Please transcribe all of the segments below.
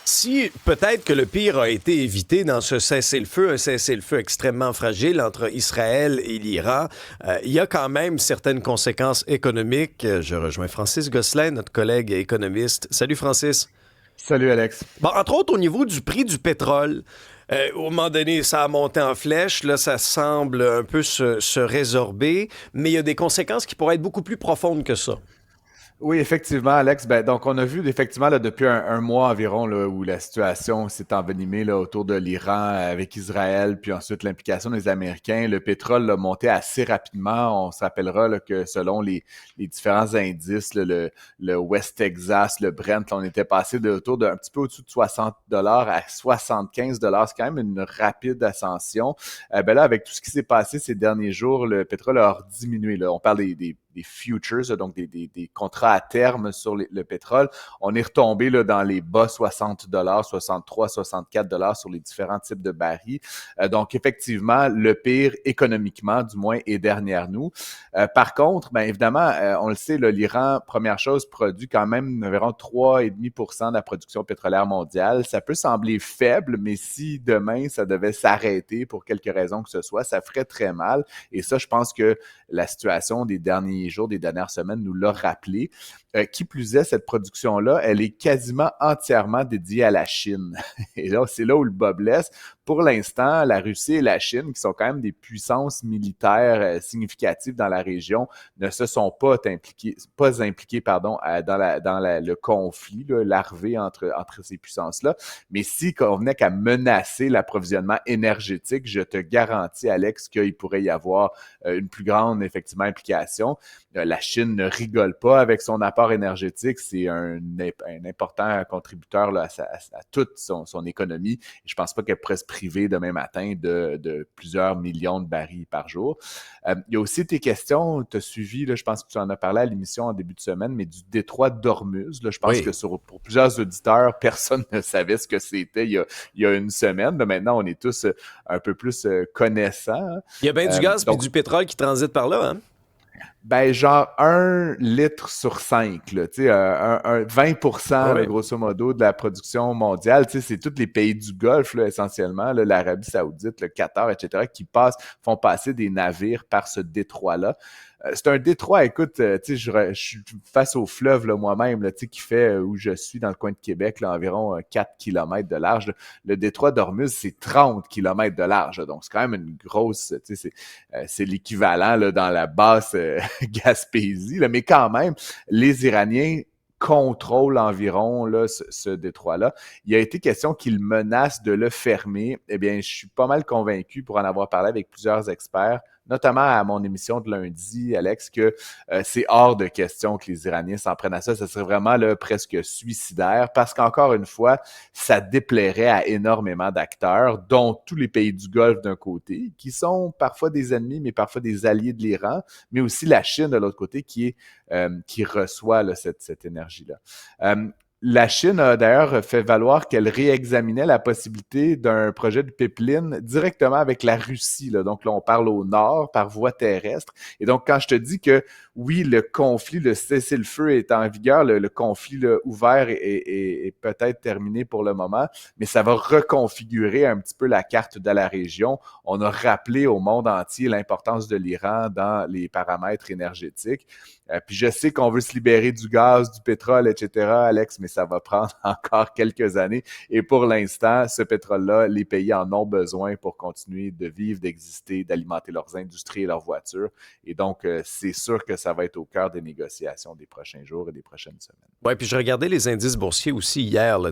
Si peut-être que le pire a été évité dans ce cessez-le-feu, un cessez-le-feu extrêmement fragile entre Israël et l'Iran, il y a quand même certaines conséquences économiques. Je rejoins Francis Gosselin, notre collègue économiste. Salut Francis. Salut Alex. Bon, entre autres, au niveau du prix du pétrole, au moment donné, ça a monté en flèche. Là, ça semble un peu se résorber, mais il y a des conséquences qui pourraient être beaucoup plus profondes que ça. Oui, effectivement, Alex. Donc, on a vu effectivement là, depuis un mois environ là, où la situation s'est envenimée là, autour de l'Iran avec Israël, puis ensuite l'implication des Américains. Le pétrole a monté assez rapidement. On se rappellera là, que selon les différents indices, là, le West Texas, le Brent, là, on était passé autour d'un petit peu au-dessus de 60 $ à 75 $. C'est quand même une rapide ascension. Là, avec tout ce qui s'est passé ces derniers jours, le pétrole a diminué. Là. On parle des futures, donc des contrats à terme sur le pétrole. On est retombé là, dans les bas 60 $, 63, 64 $ sur les différents types de barils. Donc, effectivement, le pire économiquement, du moins, est derrière nous. Par contre, bien évidemment, on le sait, là, l'Iran, première chose, produit quand même environ 3,5% de la production pétrolière mondiale. Ça peut sembler faible, mais si demain, ça devait s'arrêter pour quelque raison que ce soit, ça ferait très mal. Et ça, je pense que la situation des derniers jours, des dernières semaines nous l'a rappelé. Qui plus est, cette production-là, elle est quasiment entièrement dédiée à la Chine. Et là, c'est là où le bas blesse. Pour l'instant, la Russie et la Chine, qui sont quand même des puissances militaires significatives dans la région, ne se sont pas impliquées dans le conflit là, larvé entre ces puissances-là. Mais si on venait qu'à menacer l'approvisionnement énergétique, je te garantis, Alex, qu'il pourrait y avoir une plus grande, effectivement, implication. La Chine ne rigole pas avec son apport énergétique. C'est un important contributeur là, à toute son économie. Et je ne pense pas qu'elle pourrait se priver demain matin de plusieurs millions de barils par jour. Il y a aussi tes questions, tu as suivi, là, je pense que tu en as parlé à l'émission en début de semaine, mais du détroit d'Ormuz. Là, je pense que Oui. pour plusieurs auditeurs, personne ne savait ce que c'était il y a une semaine. Mais maintenant, on est tous un peu plus connaissants. Il y a bien du gaz puis Donc, du pétrole qui transite par là, hein? genre 1 litre sur 5, là, tu sais, 20% là, Oui. grosso modo de la production mondiale, tu sais, c'est tous les pays du Golfe, là, essentiellement, là, l'Arabie Saoudite, le Qatar, etc., font passer des navires par ce détroit-là. C'est un détroit, écoute, tu sais, je suis face au fleuve là, moi-même, là, tu sais, qui fait où je suis dans le coin de Québec, là, environ 4 km de large. Là. Le détroit d'Ormuz, c'est 30 km de large, là, donc c'est quand même une grosse, tu sais, c'est l'équivalent là, dans la basse Gaspésie, là, mais quand même, les Iraniens contrôlent environ là, ce détroit-là. Il a été question qu'ils menacent de le fermer. Eh bien, je suis pas mal convaincu pour en avoir parlé avec plusieurs experts, notamment à mon émission de lundi, Alex, que c'est hors de question que les Iraniens s'en prennent à ça. Ça serait vraiment là, presque suicidaire parce qu'encore une fois, ça déplairait à énormément d'acteurs, dont tous les pays du Golfe d'un côté, qui sont parfois des ennemis, mais parfois des alliés de l'Iran, mais aussi la Chine de l'autre côté qui reçoit là, cette énergie-là. La Chine a d'ailleurs fait valoir qu'elle réexaminait la possibilité d'un projet de pipeline directement avec la Russie. Là. Donc là, on parle au nord par voie terrestre. Et donc, quand je te dis que oui, le conflit, le cessez-le-feu est en vigueur, le conflit là, ouvert est peut-être terminé pour le moment, mais ça va reconfigurer un petit peu la carte de la région. On a rappelé au monde entier l'importance de l'Iran dans les paramètres énergétiques. Puis je sais qu'on veut se libérer du gaz, du pétrole, etc., Alex, mais ça va prendre encore quelques années. Et pour l'instant, ce pétrole-là, les pays en ont besoin pour continuer de vivre, d'exister, d'alimenter leurs industries et leurs voitures. Et donc, c'est sûr que ça va être au cœur des négociations des prochains jours et des prochaines semaines. Oui, puis je regardais les indices boursiers aussi hier. Là,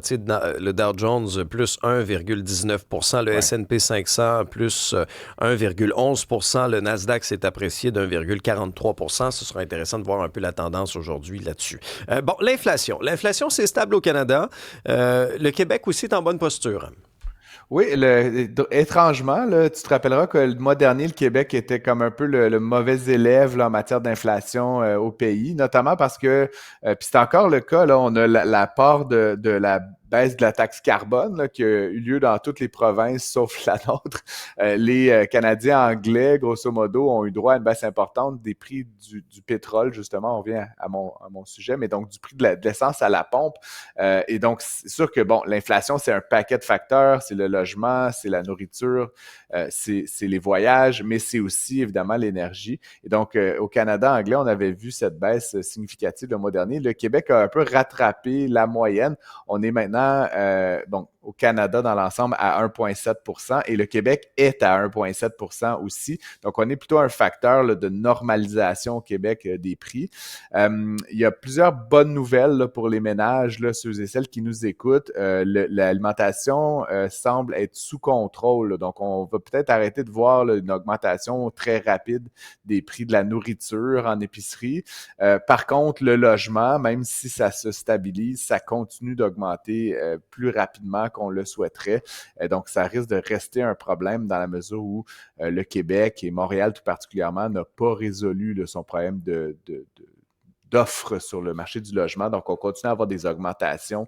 le Dow Jones plus 1,19%, le Ouais. S&P 500 plus 1,11%, le Nasdaq s'est apprécié d'1,43%. Ce sera intéressant de voir un peu la tendance aujourd'hui là-dessus. Bon, l'inflation. L'inflation, c'est stable au Canada. Le Québec aussi est en bonne posture. Oui, étrangement, là, tu te rappelleras que le mois dernier, le Québec était comme un peu le mauvais élève là, en matière d'inflation au pays, notamment parce que, puis c'est encore le cas, là, on a la part de baisse de la taxe carbone là, qui a eu lieu dans toutes les provinces sauf la nôtre. Les Canadiens anglais, grosso modo, ont eu droit à une baisse importante des prix du pétrole, justement, on revient à mon sujet, mais donc du prix de l'essence à la pompe. Et donc, c'est sûr que, bon, l'inflation, c'est un paquet de facteurs, c'est le logement, c'est la nourriture, c'est les voyages, mais c'est aussi, évidemment, l'énergie. Et donc, au Canada anglais, on avait vu cette baisse significative le mois dernier. Le Québec a un peu rattrapé la moyenne. On est maintenant, donc, au Canada dans l'ensemble à 1,7 % et le Québec est à 1,7 % aussi. Donc, on est plutôt un facteur là, de normalisation au Québec des prix. Il y a plusieurs bonnes nouvelles là, pour les ménages, là, ceux et celles qui nous écoutent. L'alimentation semble être sous contrôle. Là. Donc, on va peut-être arrêter de voir là, une augmentation très rapide des prix de la nourriture en épicerie. Par contre, le logement, même si ça se stabilise, ça continue d'augmenter plus rapidement qu'on le souhaiterait. Donc, ça risque de rester un problème dans la mesure où le Québec et Montréal tout particulièrement n'a pas résolu là, son problème d'offres sur le marché du logement. Donc, on continue à avoir des augmentations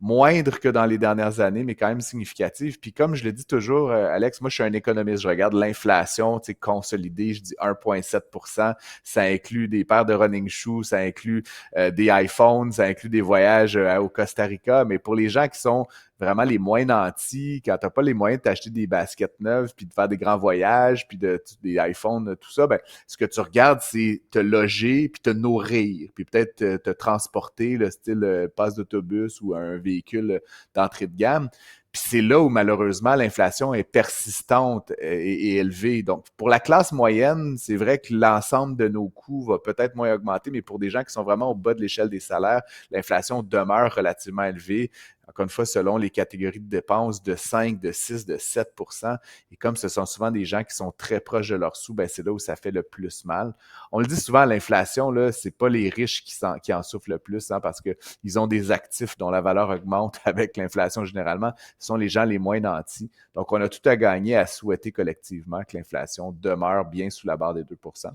moindre que dans les dernières années, mais quand même significative. Puis comme je le dis toujours, Alex, moi je suis un économiste, je regarde l'inflation consolidée, je dis 1,7 %, ça inclut des paires de running shoes, ça inclut des iPhones, ça inclut des voyages au Costa Rica, mais pour les gens qui sont vraiment les moins nantis, quand tu n'as pas les moyens de t'acheter des baskets neuves, puis de faire des grands voyages, puis des iPhones, tout ça, ben, ce que tu regardes, c'est te loger, puis te nourrir, puis peut-être te transporter, le style passe d'autobus ou un véhicule d'entrée de gamme. Puis c'est là où malheureusement l'inflation est persistante et élevée. Donc pour la classe moyenne, c'est vrai que l'ensemble de nos coûts va peut-être moins augmenter, mais pour des gens qui sont vraiment au bas de l'échelle des salaires, l'inflation demeure relativement élevée. Encore une fois, selon les catégories de dépenses, de 5, de 6, de 7 %. Et comme ce sont souvent des gens qui sont très proches de leurs sous, ben c'est là où ça fait le plus mal. On le dit souvent, l'inflation, là, c'est pas les riches qui en souffrent le plus, hein, parce qu'ils ont des actifs dont la valeur augmente avec l'inflation généralement. Ce sont les gens les moins nantis. Donc, on a tout à gagner à souhaiter collectivement que l'inflation demeure bien sous la barre des 2 %.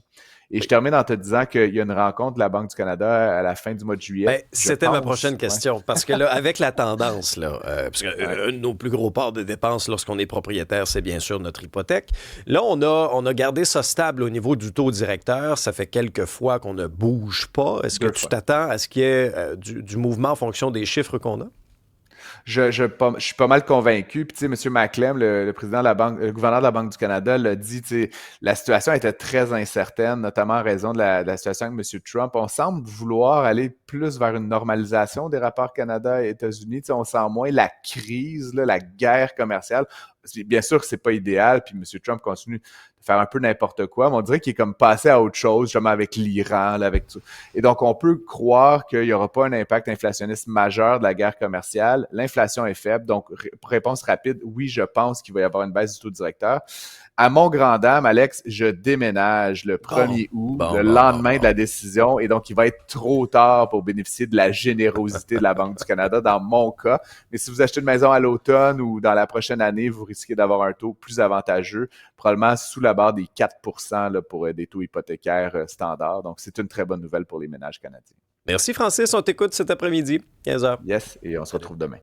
Et je termine en te disant qu'il y a une rencontre de la Banque du Canada à la fin du mois de juillet. Ben, c'était ma prochaine question. Parce que là, avec la tendance, là, parce que un de nos plus gros parts de dépenses lorsqu'on est propriétaire, c'est bien sûr notre hypothèque. Là, on a gardé ça stable au niveau du taux directeur. Ça fait quelques fois qu'on ne bouge pas. Est-ce que tu t'attends à ce qu'il y ait du mouvement en fonction des chiffres qu'on a? Je suis pas mal convaincu. Puis, tu sais, M. Macklem, le président de la Banque, le gouverneur de la Banque du Canada, l'a dit, tu sais, la situation était très incertaine, notamment en raison de la situation avec M. Trump. On semble vouloir aller plus vers une normalisation des rapports Canada et États-Unis. Tu sais, on sent moins la crise, là, la guerre commerciale. Bien sûr que c'est pas idéal, puis M. Trump continue de faire un peu n'importe quoi, mais on dirait qu'il est comme passé à autre chose, justement avec l'Iran, là, avec tout. Et donc, on peut croire qu'il n'y aura pas un impact inflationniste majeur de la guerre commerciale. L'inflation est faible, donc réponse rapide, oui, je pense qu'il va y avoir une baisse du taux directeur. À mon grand dame, Alex, je déménage le 1er août, le lendemain de la décision, et donc il va être trop tard pour bénéficier de la générosité de la Banque du Canada dans mon cas. Mais si vous achetez une maison à l'automne ou dans la prochaine année, vous risquez d'avoir un taux plus avantageux, probablement sous la barre des 4 % là, pour des taux hypothécaires standards. Donc, c'est une très bonne nouvelle pour les ménages canadiens. Merci Francis, on t'écoute cet après-midi, 15h. Yes, et on se retrouve demain.